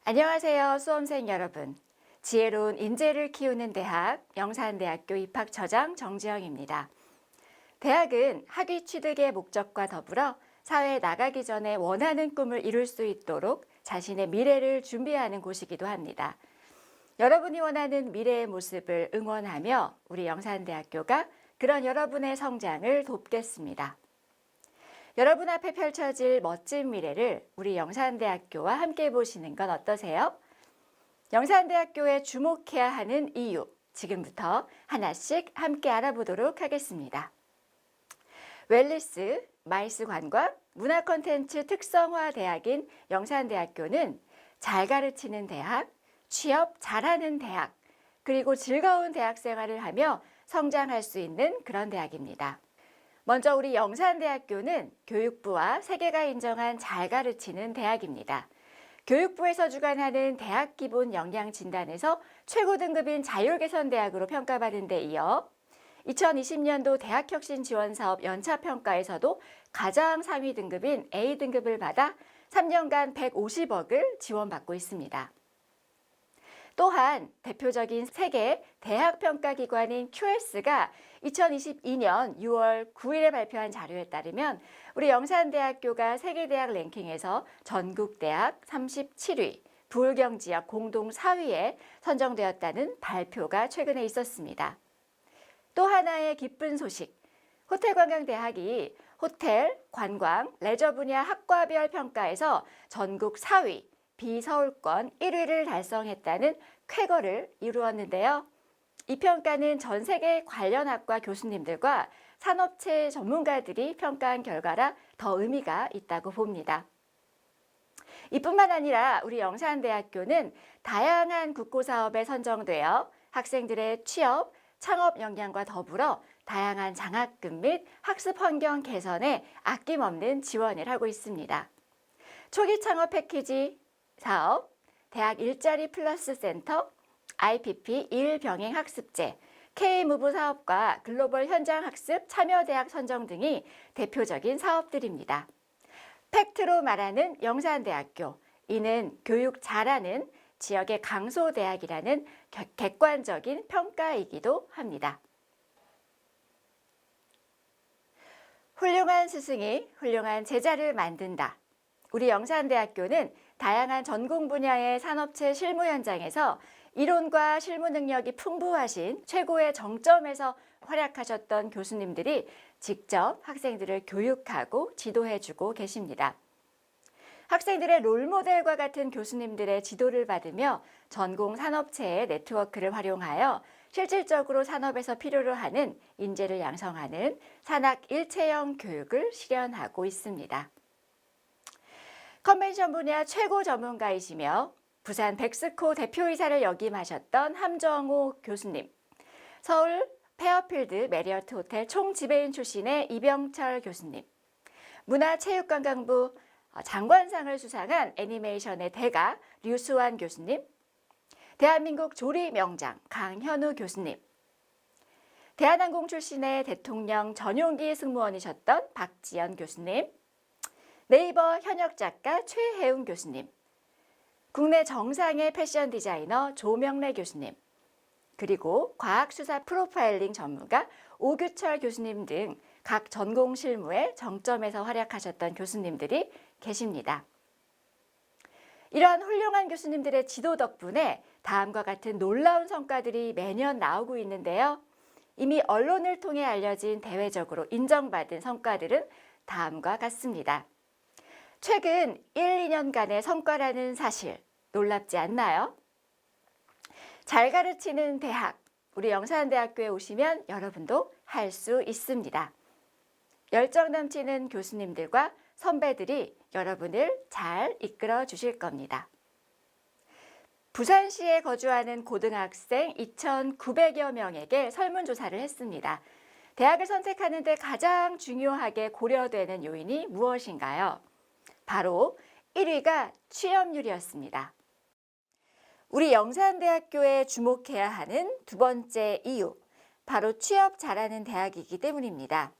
안녕하세요, 수험생 여러분. 지혜로운 인재를 키우는 대학 영산대학교 입학처장 정지영입니다. 대학은 학위 취득의 목적과 더불어 사회에 나가기 전에 원하는 꿈을 이룰 수 있도록 자신의 미래를 준비하는 곳이기도 합니다. 여러분이 원하는 미래의 모습을 응원하며 우리 영산대학교가 그런 여러분의 성장을 돕겠습니다. 여러분 앞에 펼쳐질 멋진 미래를 우리 영산대학교와 함께 보시는 건 어떠세요? 영산대학교에 주목해야 하는 이유, 지금부터 하나씩 함께 알아보도록 하겠습니다. 웰리스, 마이스 관광, 문화 콘텐츠 특성화 대학인 영산대학교는 잘 가르치는 대학, 취업 잘하는 대학, 그리고 즐거운 대학 생활을 하며 성장할 수 있는 그런 대학입니다. 먼저 우리 영산대학교는 교육부와 세계가 인정한 잘 가르치는 대학입니다. 교육부에서 주관하는 대학 기본 역량 진단에서 최고 등급인 자율개선대학으로 평가받은 데 이어 2020년도 대학혁신지원사업 연차평가에서도 가장 상위 등급인 A등급을 받아 3년간 150억을 지원받고 있습니다. 또한 대표적인 세계 대학평가기관인 QS가 2022년 6월 9일에 발표한 자료에 따르면 우리 영산대학교가 세계대학 랭킹에서 전국대학 37위, 부울경지역 공동 4위에 선정되었다는 발표가 최근에 있었습니다. 또 하나의 기쁜 소식, 호텔관광대학이 호텔, 관광, 레저 분야 학과별 평가에서 전국 4위, 비서울권 1위를 달성했다는 쾌거를 이루었는데요. 이 평가는 전 세계 관련 학과 교수님들과 산업체 전문가들이 평가한 결과라 더 의미가 있다고 봅니다. 이뿐만 아니라 우리 영산대학교는 다양한 국고사업에 선정되어 학생들의 취업, 창업 역량과 더불어 다양한 장학금 및 학습 환경 개선에 아낌없는 지원을 하고 있습니다. 초기 창업 패키지 사업, 대학 일자리 플러스 센터, IPP 일병행 학습제, K무브 사업과 글로벌 현장 학습 참여대학 선정 등이 대표적인 사업들입니다. 팩트로 말하는 영산대학교, 이는 교육 잘하는 지역의 강소대학이라는 객관적인 평가이기도 합니다. 훌륭한 스승이 훌륭한 제자를 만든다. 우리 영산대학교는 다양한 전공 분야의 산업체 실무 현장에서 이론과 실무 능력이 풍부하신 최고의 정점에서 활약하셨던 교수님들이 직접 학생들을 교육하고 지도해주고 계십니다. 학생들의 롤모델과 같은 교수님들의 지도를 받으며 전공 산업체의 네트워크를 활용하여 실질적으로 산업에서 필요로 하는 인재를 양성하는 산학 일체형 교육을 실현하고 있습니다. 컨벤션 분야 최고 전문가이시며 부산 백스코 대표이사를 역임하셨던 함정호 교수님, 서울 페어필드 메리어트 호텔 총지배인 출신의 이병철 교수님, 문화체육관광부 장관상을 수상한 애니메이션의 대가 류수환 교수님, 대한민국 조리 명장 강현우 교수님, 대한항공 출신의 대통령 전용기 승무원이셨던 박지연 교수님, 네이버 현역 작가 최혜웅 교수님, 국내 정상의 패션 디자이너 조명래 교수님, 그리고 과학수사 프로파일링 전문가 오규철 교수님 등 각 전공 실무의 정점에서 활약하셨던 교수님들이 계십니다. 이러한 훌륭한 교수님들의 지도 덕분에 다음과 같은 놀라운 성과들이 매년 나오고 있는데요. 이미 언론을 통해 알려진 대외적으로 인정받은 성과들은 다음과 같습니다. 최근 1, 2년간의 성과라는 사실 놀랍지 않나요? 잘 가르치는 대학, 우리 영산대학교에 오시면 여러분도 할 수 있습니다. 열정 넘치는 교수님들과 선배들이 여러분을 잘 이끌어 주실 겁니다. 부산시에 거주하는 고등학생 2,900여 명에게 설문조사를 했습니다. 대학을 선택하는 데 가장 중요하게 고려되는 요인이 무엇인가요? 바로 1위가 취업률이었습니다. 우리 영산대학교에 주목해야 하는 두 번째 이유, 바로 취업 잘하는 대학이기 때문입니다.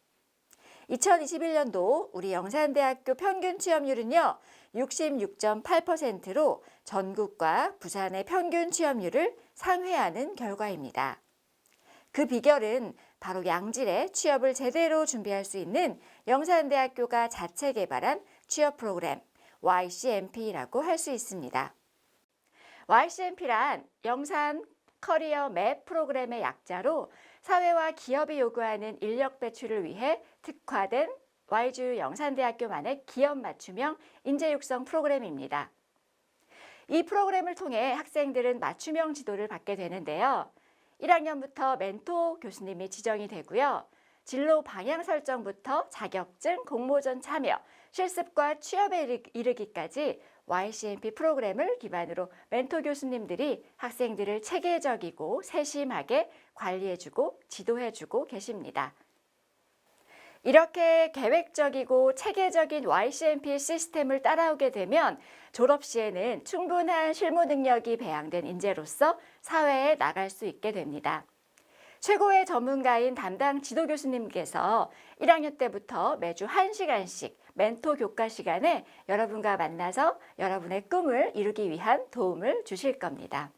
2021년도 우리 영산대학교 평균 취업률은요, 66.8%로 전국과 부산의 평균 취업률을 상회하는 결과입니다. 그 비결은 바로 양질의 취업을 제대로 준비할 수 있는 영산대학교가 자체 개발한 취업 프로그램 YCMP라고 할 수 있습니다. YCMP란 영산 커리어 맵 프로그램의 약자로 사회와 기업이 요구하는 인력 배출을 위해 특화된 YGU 영산대학교만의 기업 맞춤형 인재 육성 프로그램입니다. 이 프로그램을 통해 학생들은 맞춤형 지도를 받게 되는데요. 1학년부터 멘토 교수님이 지정이 되고요. 진로 방향 설정부터 자격증, 공모전 참여, 실습과 취업에 이르기까지 YCMP 프로그램을 기반으로 멘토 교수님들이 학생들을 체계적이고 세심하게 관리해주고 지도해주고 계십니다. 이렇게 계획적이고 체계적인 YCMP 시스템을 따라오게 되면 졸업 시에는 충분한 실무 능력이 배양된 인재로서 사회에 나갈 수 있게 됩니다. 최고의 전문가인 담당 지도 교수님께서 1학년 때부터 매주 1시간씩 멘토 교과 시간에 여러분과 만나서 여러분의 꿈을 이루기 위한 도움을 주실 겁니다.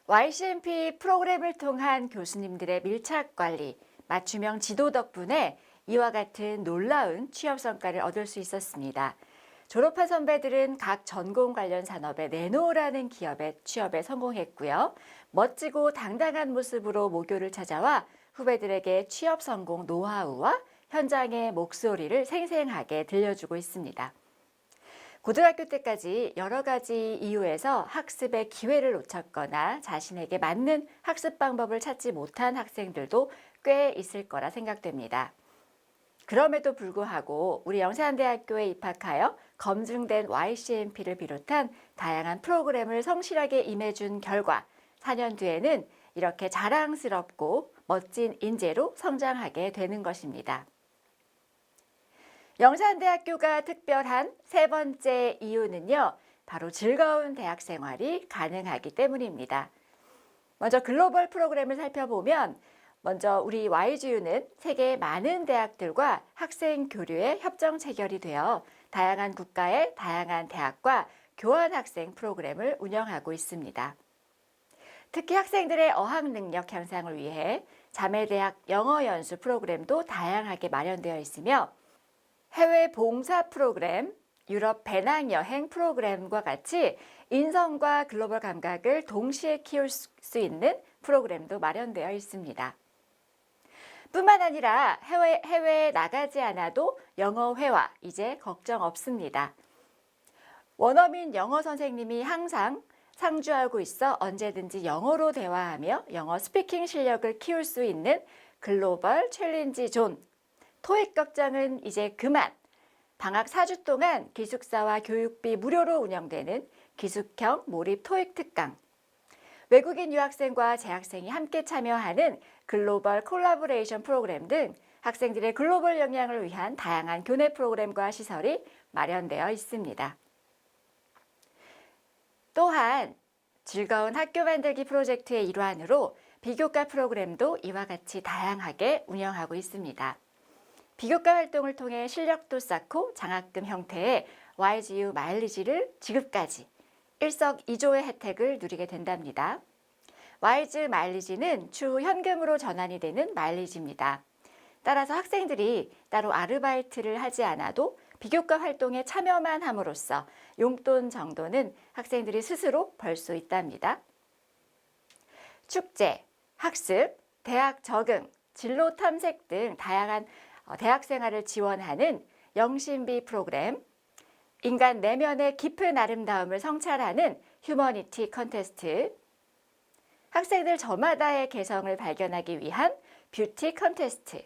YCMP 프로그램을 통한 교수님들의 밀착 관리, 맞춤형 지도 덕분에 이와 같은 놀라운 취업 성과를 얻을 수 있었습니다. 졸업한 선배들은 각 전공 관련 산업의 네노라는 기업의 취업에 성공했고요. 멋지고 당당한 모습으로 모교를 찾아와 후배들에게 취업 성공 노하우와 현장의 목소리를 생생하게 들려주고 있습니다. 고등학교 때까지 여러 가지 이유에서 학습의 기회를 놓쳤거나 자신에게 맞는 학습 방법을 찾지 못한 학생들도 꽤 있을 거라 생각됩니다. 그럼에도 불구하고 우리 영산대학교에 입학하여 검증된 YCMP를 비롯한 다양한 프로그램을 성실하게 임해준 결과 4년 뒤에는 이렇게 자랑스럽고 멋진 인재로 성장하게 되는 것입니다. 영산대학교가 특별한 세 번째 이유는요, 바로 즐거운 대학 생활이 가능하기 때문입니다. 먼저 글로벌 프로그램을 살펴보면 먼저 우리 YGU는 세계 많은 대학들과 학생 교류에 협정 체결이 되어 다양한 국가의 다양한 대학과 교환 학생 프로그램을 운영하고 있습니다. 특히 학생들의 어학 능력 향상을 위해 자매대학 영어 연수 프로그램도 다양하게 마련되어 있으며 해외 봉사 프로그램, 유럽 배낭여행 프로그램과 같이 인성과 글로벌 감각을 동시에 키울 수 있는 프로그램도 마련되어 있습니다. 뿐만 아니라 해외에 나가지 않아도 영어 회화 이제 걱정 없습니다. 원어민 영어 선생님이 항상 상주하고 있어 언제든지 영어로 대화하며 영어 스피킹 실력을 키울 수 있는 글로벌 챌린지 존, 토익 걱정은 이제 그만, 방학 4주 동안 기숙사와 교육비 무료로 운영되는 기숙형 몰입 토익 특강, 외국인 유학생과 재학생이 함께 참여하는 글로벌 콜라보레이션 프로그램 등 학생들의 글로벌 역량을 위한 다양한 교내 프로그램과 시설이 마련되어 있습니다. 또한 즐거운 학교 만들기 프로젝트의 일환으로 비교과 프로그램도 이와 같이 다양하게 운영하고 있습니다. 비교과 활동을 통해 실력도 쌓고 장학금 형태의 YGU 마일리지를 지급까지 일석이조의 혜택을 누리게 된답니다. YGU 마일리지는 추후 현금으로 전환이 되는 마일리지입니다. 따라서 학생들이 따로 아르바이트를 하지 않아도 비교과 활동에 참여만 함으로써 용돈 정도는 학생들이 스스로 벌 수 있답니다. 축제, 학습, 대학 적응, 진로 탐색 등 다양한 대학 생활을 지원하는 영신비 프로그램, 인간 내면의 깊은 아름다움을 성찰하는 휴머니티 컨테스트, 학생들 저마다의 개성을 발견하기 위한 뷰티 컨테스트,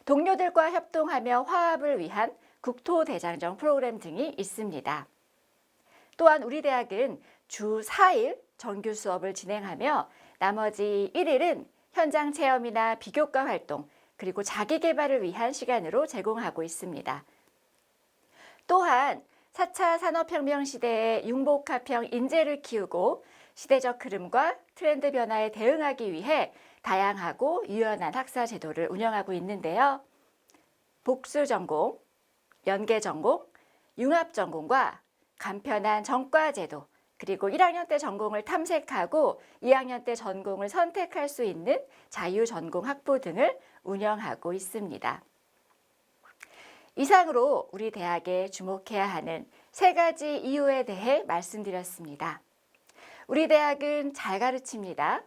동료들과 협동하며 화합을 위한 국토대장정 프로그램 등이 있습니다. 또한 우리 대학은 주 4일 정규 수업을 진행하며 나머지 1일은 현장 체험이나 비교과 활동, 그리고 자기 개발을 위한 시간으로 제공하고 있습니다. 또한 4차 산업혁명 시대의 융복합형 인재를 키우고 시대적 흐름과 트렌드 변화에 대응하기 위해 다양하고 유연한 학사 제도를 운영하고 있는데요. 복수 전공, 연계 전공, 융합 전공과 간편한 전과제도, 그리고 1학년 때 전공을 탐색하고 2학년 때 전공을 선택할 수 있는 자유전공 학부 등을 운영하고 있습니다. 이상으로 우리 대학에 주목해야 하는 3가지 이유에 대해 말씀드렸습니다. 우리 대학은 잘 가르칩니다.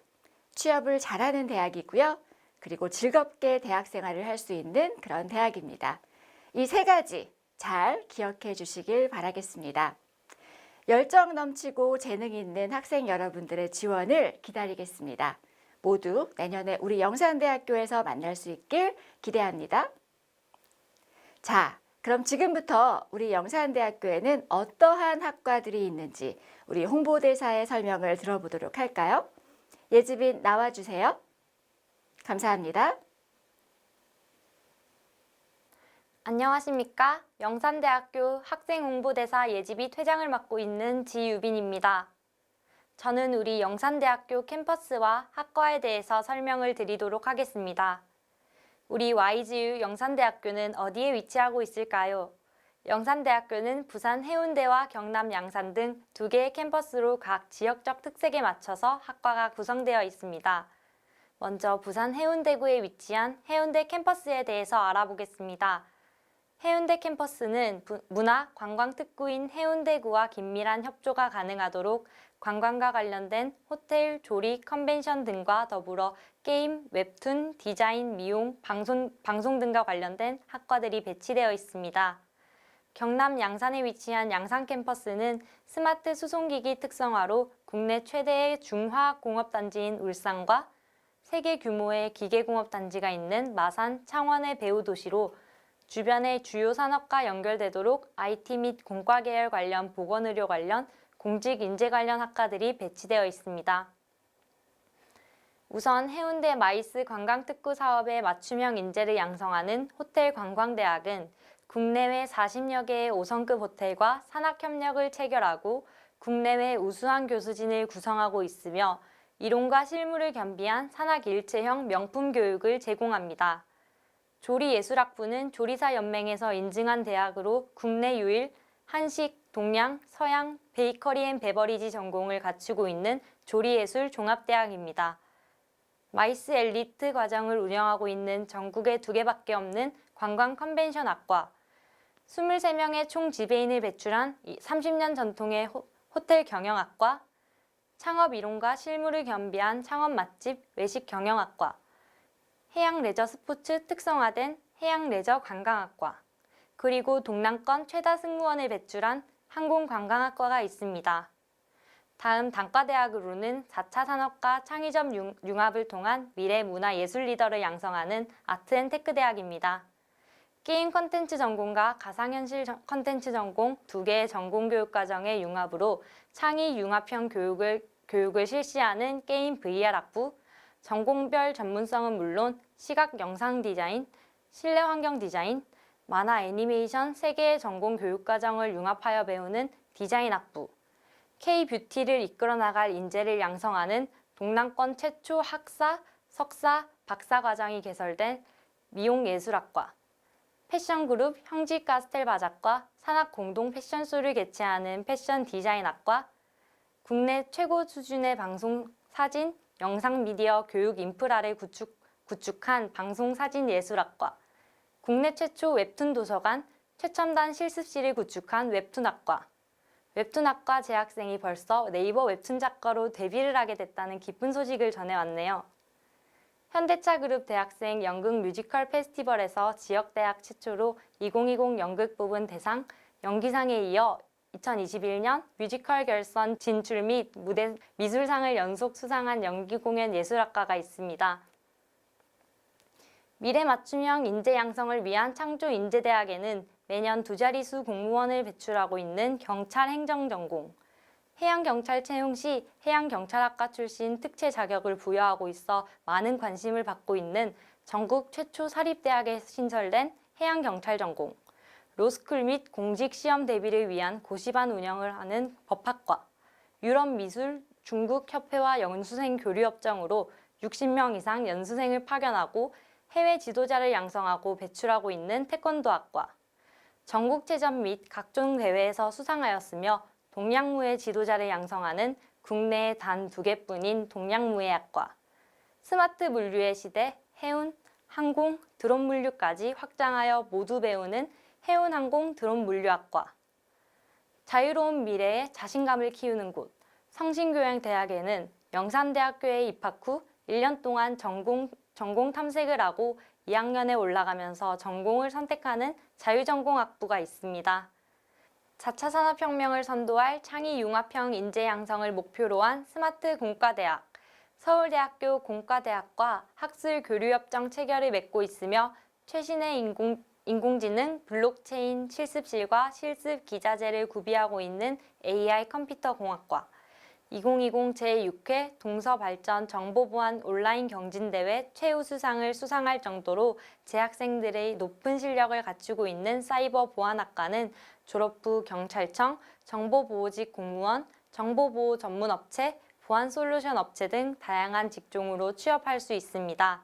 취업을 잘하는 대학이고요. 그리고 즐겁게 대학 생활을 할 수 있는 그런 대학입니다. 이 3가지 잘 기억해 주시길 바라겠습니다. 열정 넘치고 재능 있는 학생 여러분들의 지원을 기다리겠습니다. 모두 내년에 우리 영산대학교에서 만날 수 있길 기대합니다. 자, 그럼 지금부터 우리 영산대학교에는 어떠한 학과들이 있는지 우리 홍보대사의 설명을 들어보도록 할까요? 예지빈 나와주세요. 감사합니다. 안녕하십니까? 영산대학교 학생홍보대사 예지비 퇴장을 맡고 있는 지유빈입니다. 저는 우리 영산대학교 캠퍼스와 학과에 대해서 설명을 드리도록 하겠습니다. 우리 YGU 영산대학교는 어디에 위치하고 있을까요? 영산대학교는 부산 해운대와 경남 양산 등 2개의 캠퍼스로 각 지역적 특색에 맞춰서 학과가 구성되어 있습니다. 먼저 부산 해운대구에 위치한 해운대 캠퍼스에 대해서 알아보겠습니다. 해운대 캠퍼스는 문화, 관광 특구인 해운대구와 긴밀한 협조가 가능하도록 관광과 관련된 호텔, 조리, 컨벤션 등과 더불어 게임, 웹툰, 디자인, 미용, 방송 등과 관련된 학과들이 배치되어 있습니다. 경남 양산에 위치한 양산 캠퍼스는 스마트 수송기기 특성화로 국내 최대의 중화공업단지인 울산과 세계 규모의 기계공업단지가 있는 마산, 창원의 배후 도시로 주변의 주요 산업과 연결되도록 IT 및 공과 계열 관련 보건의료 관련 공직 인재 관련 학과들이 배치되어 있습니다. 우선 해운대 마이스 관광특구 사업의 맞춤형 인재를 양성하는 호텔관광대학은 국내외 40여 개의 5성급 호텔과 산학협력을 체결하고 국내외 우수한 교수진을 구성하고 있으며 이론과 실무를 겸비한 산학일체형 명품 교육을 제공합니다. 조리예술학부는 조리사연맹에서 인증한 대학으로 국내 유일 한식, 동양, 서양, 베이커리 앤 베버리지 전공을 갖추고 있는 조리예술 종합대학입니다. 마이스 엘리트 과정을 운영하고 있는 전국에 2개밖에 없는 관광 컨벤션학과, 23명의 총 지배인을 배출한 30년 전통의 호텔 경영학과, 창업 이론과 실무를 겸비한 창업 맛집 외식 경영학과, 해양 레저 스포츠 특성화된 해양 레저 관광학과, 그리고 동남권 최다 승무원을 배출한 항공관광학과가 있습니다. 다음 단과대학으로는 4차 산업과 창의적 융합을 통한 미래 문화 예술 리더를 양성하는 아트앤테크대학입니다. 게임 콘텐츠 전공과 가상현실 콘텐츠 전공 2개의 전공교육과정의 융합으로 창의 융합형 교육을 실시하는 게임 VR학부, 전공별 전문성은 물론 시각 영상 디자인, 실내 환경 디자인, 만화 애니메이션 3개의 전공 교육과정을 융합하여 배우는 디자인학부, K-뷰티를 이끌어 나갈 인재를 양성하는 동남권 최초 학사, 석사, 박사 과정이 개설된 미용예술학과, 패션그룹 형지카스텔바작과 산학 공동 패션쇼를 개최하는 패션 디자인학과, 국내 최고 수준의 방송, 사진, 영상 미디어 교육 인프라를 구축한 방송사진예술학과, 국내 최초 웹툰 도서관, 최첨단 실습실을 구축한 웹툰학과, 웹툰학과 재학생이 벌써 네이버 웹툰 작가로 데뷔를 하게 됐다는 기쁜 소식을 전해왔네요. 현대차그룹 대학생 연극 뮤지컬 페스티벌에서 지역대학 최초로 2020 연극 부분 대상, 연기상에 이어 2021년 뮤지컬 결선 진출 및 무대 미술상을 연속 수상한 연기공연 예술학과가 있습니다. 미래 맞춤형 인재 양성을 위한 창조인재대학에는 매년 2자릿수 공무원을 배출하고 있는 경찰행정전공, 해양경찰 채용 시 해양경찰학과 출신 특채 자격을 부여하고 있어 많은 관심을 받고 있는 전국 최초 사립대학에 신설된 해양경찰전공, 로스쿨 및 공직시험 대비를 위한 고시반 운영을 하는 법학과, 유럽미술 중국협회와 연수생 교류협정으로 60명 이상 연수생을 파견하고 해외 지도자를 양성하고 배출하고 있는 태권도학과, 전국체전 및 각종 대회에서 수상하였으며 동양무예 지도자를 양성하는 국내에 단 2개뿐인 동양무예학과, 스마트 물류의 시대 해운, 항공, 드론 물류까지 확장하여 모두 배우는 해운항공 드론 물류학과, 자유로운 미래에 자신감을 키우는 곳 성신교양대학에는 영산대학교에 입학 후 1년 동안 전공 탐색을 하고 2학년에 올라가면서 전공을 선택하는 자유전공학부가 있습니다. 4차 산업혁명을 선도할 창의융합형 인재 양성을 목표로 한 스마트 공과대학, 서울대학교 공과대학과 학술 교류협정 체결을 맺고 있으며 최신의 인공지능 블록체인 실습실과 실습 기자재를 구비하고 있는 AI 컴퓨터공학과, 2020 제6회 동서발전 정보보안 온라인 경진대회 최우수상을 수상할 정도로 재학생들의 높은 실력을 갖추고 있는 사이버보안학과는 졸업 후 경찰청, 정보보호직 공무원, 정보보호 전문업체, 보안솔루션 업체 등 다양한 직종으로 취업할 수 있습니다.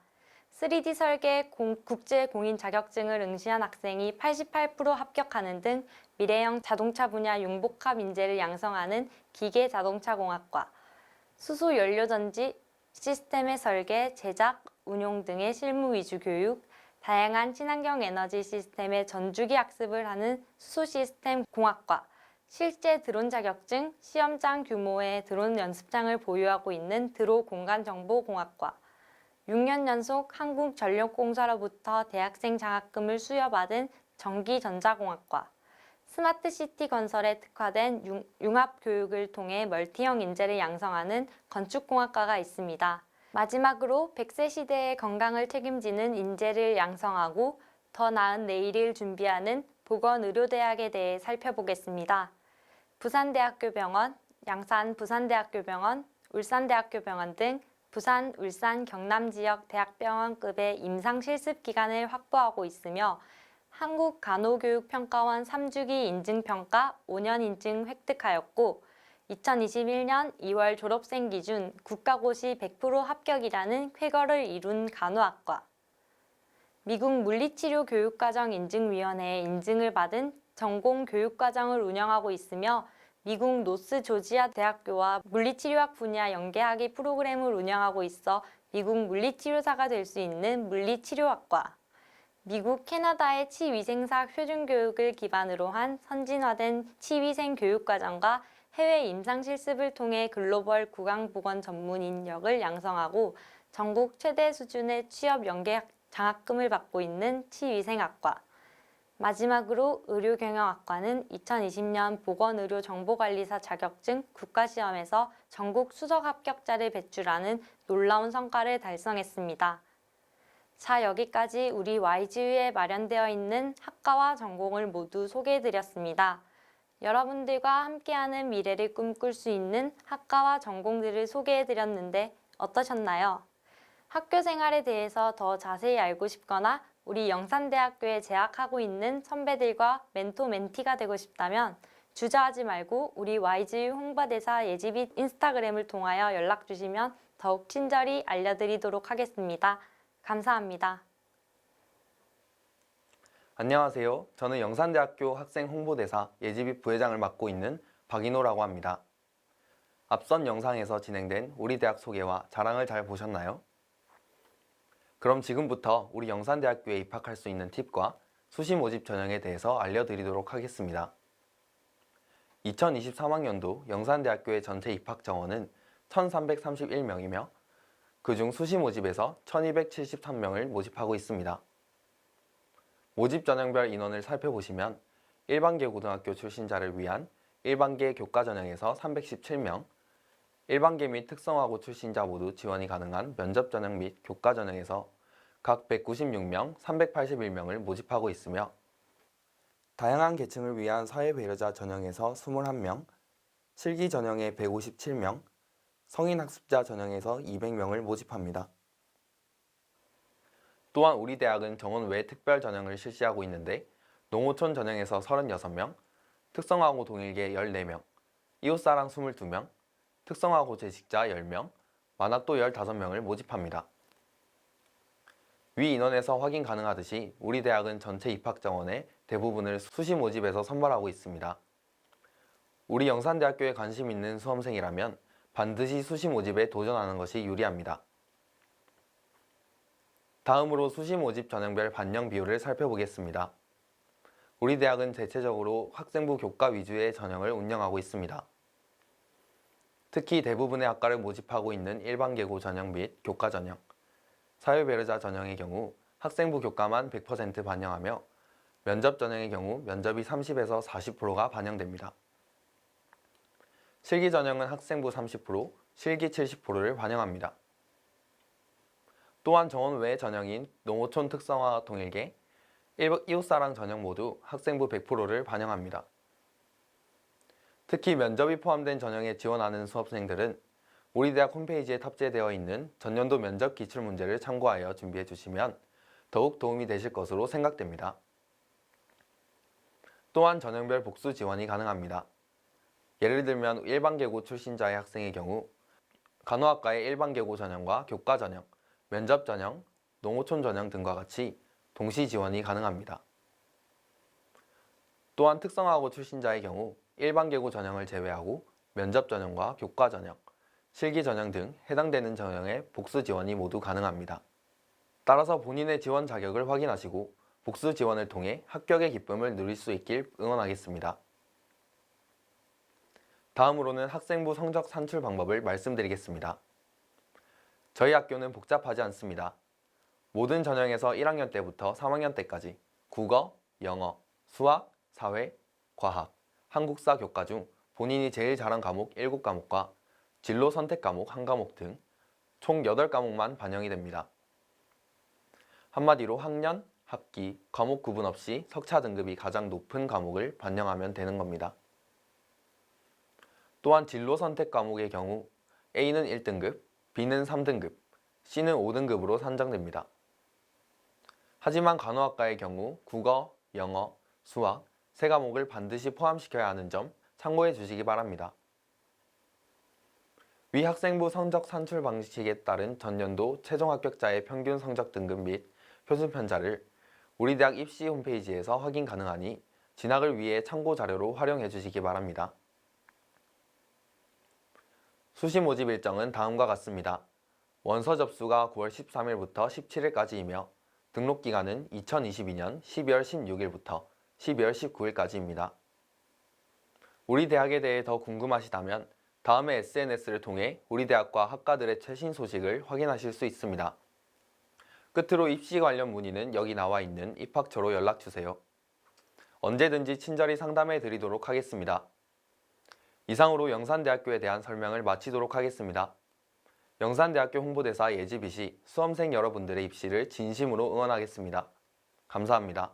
3D 설계 국제공인 자격증을 응시한 학생이 88% 합격하는 등 미래형 자동차 분야 융복합 인재를 양성하는 기계자동차공학과, 수소연료전지 시스템의 설계, 제작, 운용 등의 실무 위주 교육, 다양한 친환경 에너지 시스템의 전주기 학습을 하는 수소시스템 공학과, 실제 드론 자격증, 시험장 규모의 드론 연습장을 보유하고 있는 드로 공간정보공학과, 6년 연속 한국전력공사로부터 대학생 장학금을 수여받은 전기전자공학과, 스마트시티 건설에 특화된 융합교육을 통해 멀티형 인재를 양성하는 건축공학과가 있습니다. 마지막으로 100세 시대의 건강을 책임지는 인재를 양성하고 더 나은 내일을 준비하는 보건의료대학에 대해 살펴보겠습니다. 부산대학교 병원, 양산 부산대학교병원, 울산대학교 병원 등 부산, 울산, 경남 지역 대학병원급의 임상 실습 기간을 확보하고 있으며 한국간호교육평가원 3주기 인증평가 5년 인증 획득하였고 2021년 2월 졸업생 기준 국가고시 100% 합격이라는 쾌거를 이룬 간호학과, 미국 물리치료교육과정 인증위원회의 인증을 받은 전공교육과정을 운영하고 있으며 미국 노스 조지아 대학교와 물리치료학 분야 연계학위 프로그램을 운영하고 있어 미국 물리치료사가 될 수 있는 물리치료학과, 미국 캐나다의 치위생사 표준교육을 기반으로 한 선진화된 치위생 교육과정과 해외 임상실습을 통해 글로벌 구강보건 전문 인력을 양성하고 전국 최대 수준의 취업 연계 장학금을 받고 있는 치위생학과, 마지막으로 의료경영학과는 2020년 보건의료정보관리사 자격증 국가시험에서 전국 수석 합격자를 배출하는 놀라운 성과를 달성했습니다. 자, 여기까지 우리 YGU에 마련되어 있는 학과와 전공을 모두 소개해드렸습니다. 여러분들과 함께하는 미래를 꿈꿀 수 있는 학과와 전공들을 소개해드렸는데 어떠셨나요? 학교 생활에 대해서 더 자세히 알고 싶거나 우리 영산대학교에 재학하고 있는 선배들과 멘토 멘티가 되고 싶다면 주저하지 말고 우리 YGU 홍보대사 예지빛 인스타그램을 통하여 연락 주시면 더욱 친절히 알려드리도록 하겠습니다. 감사합니다. 안녕하세요. 저는 영산대학교 학생 홍보대사 예지빛 부회장을 맡고 있는 박인호라고 합니다. 앞선 영상에서 진행된 우리 대학 소개와 자랑을 잘 보셨나요? 그럼 지금부터 우리 영산대학교에 입학할 수 있는 팁과 수시 모집 전형에 대해서 알려드리도록 하겠습니다. 2023학년도 영산대학교의 전체 입학 정원은 1,331명이며 그중 수시 모집에서 1,273명을 모집하고 있습니다. 모집 전형별 인원을 살펴보시면 일반계 고등학교 출신자를 위한 일반계 교과 전형에서 317명, 일반계 및 특성화고 출신자 모두 지원이 가능한 면접 전형 및 교과 전형에서 각 196명, 381명을 모집하고 있으며 다양한 계층을 위한 사회배려자 전형에서 21명, 실기 전형에 157명, 성인학습자 전형에서 200명을 모집합니다. 또한 우리 대학은 정원 외 특별 전형을 실시하고 있는데 농어촌 전형에서 36명, 특성화고 동일계 14명, 이웃사랑 22명, 특성화고 재직자 10명, 만학도 15명을 모집합니다. 위 인원에서 확인 가능하듯이 우리 대학은 전체 입학 정원의 대부분을 수시 모집에서 선발하고 있습니다. 우리 영산대학교에 관심 있는 수험생이라면 반드시 수시 모집에 도전하는 것이 유리합니다. 다음으로 수시 모집 전형별 반영 비율을 살펴보겠습니다. 우리 대학은 대체적으로 학생부 교과 위주의 전형을 운영하고 있습니다. 특히 대부분의 학과를 모집하고 있는 일반계고 전형 및 교과 전형, 사회배려자 전형의 경우 학생부 교과만 100% 반영하며 면접 전형의 경우 면접이 30에서 40%가 반영됩니다. 실기 전형은 학생부 30%, 실기 70%를 반영합니다. 또한 정원 외 전형인 농어촌 특성화 동일계, 이웃사랑 전형 모두 학생부 100%를 반영합니다. 특히 면접이 포함된 전형에 지원하는 수험생들은 우리 대학 홈페이지에 탑재되어 있는 전년도 면접 기출문제를 참고하여 준비해 주시면 더욱 도움이 되실 것으로 생각됩니다. 또한 전형별 복수 지원이 가능합니다. 예를 들면 일반계고 출신자의 학생의 경우 간호학과의 일반계고 전형과 교과 전형, 면접 전형, 농어촌 전형 등과 같이 동시 지원이 가능합니다. 또한 특성화고 출신자의 경우 일반계고 전형을 제외하고 면접 전형과 교과 전형, 실기 전형 등 해당되는 전형의 복수 지원이 모두 가능합니다. 따라서 본인의 지원 자격을 확인하시고 복수 지원을 통해 합격의 기쁨을 누릴 수 있길 응원하겠습니다. 다음으로는 학생부 성적 산출 방법을 말씀드리겠습니다. 저희 학교는 복잡하지 않습니다. 모든 전형에서 1학년 때부터 3학년 때까지 국어, 영어, 수학, 사회, 과학, 한국사 교과 중 본인이 제일 잘한 과목 7과목과 진로 선택 과목 1과목 등 총 8과목만 반영이 됩니다. 한마디로 학년, 학기, 과목 구분 없이 석차 등급이 가장 높은 과목을 반영하면 되는 겁니다. 또한 진로 선택 과목의 경우 A는 1등급, B는 3등급, C는 5등급으로 산정됩니다. 하지만 간호학과의 경우 국어, 영어, 수학, 3과목을 반드시 포함시켜야 하는 점 참고해 주시기 바랍니다. 위 학생부 성적 산출 방식에 따른 전년도 최종 합격자의 평균 성적 등급 및 표준편자를 우리 대학 입시 홈페이지에서 확인 가능하니 진학을 위해 참고 자료로 활용해 주시기 바랍니다. 수시 모집 일정은 다음과 같습니다. 원서 접수가 9월 13일부터 17일까지이며 등록 기간은 2022년 12월 16일부터 12월 19일까지입니다. 우리 대학에 대해 더 궁금하시다면 다음에 SNS를 통해 우리 대학과 학과들의 최신 소식을 확인하실 수 있습니다. 끝으로 입시 관련 문의는 여기 나와 있는 입학처로 연락주세요. 언제든지 친절히 상담해 드리도록 하겠습니다. 이상으로 영산대학교에 대한 설명을 마치도록 하겠습니다. 영산대학교 홍보대사 예지비 씨, 수험생 여러분들의 입시를 진심으로 응원하겠습니다. 감사합니다.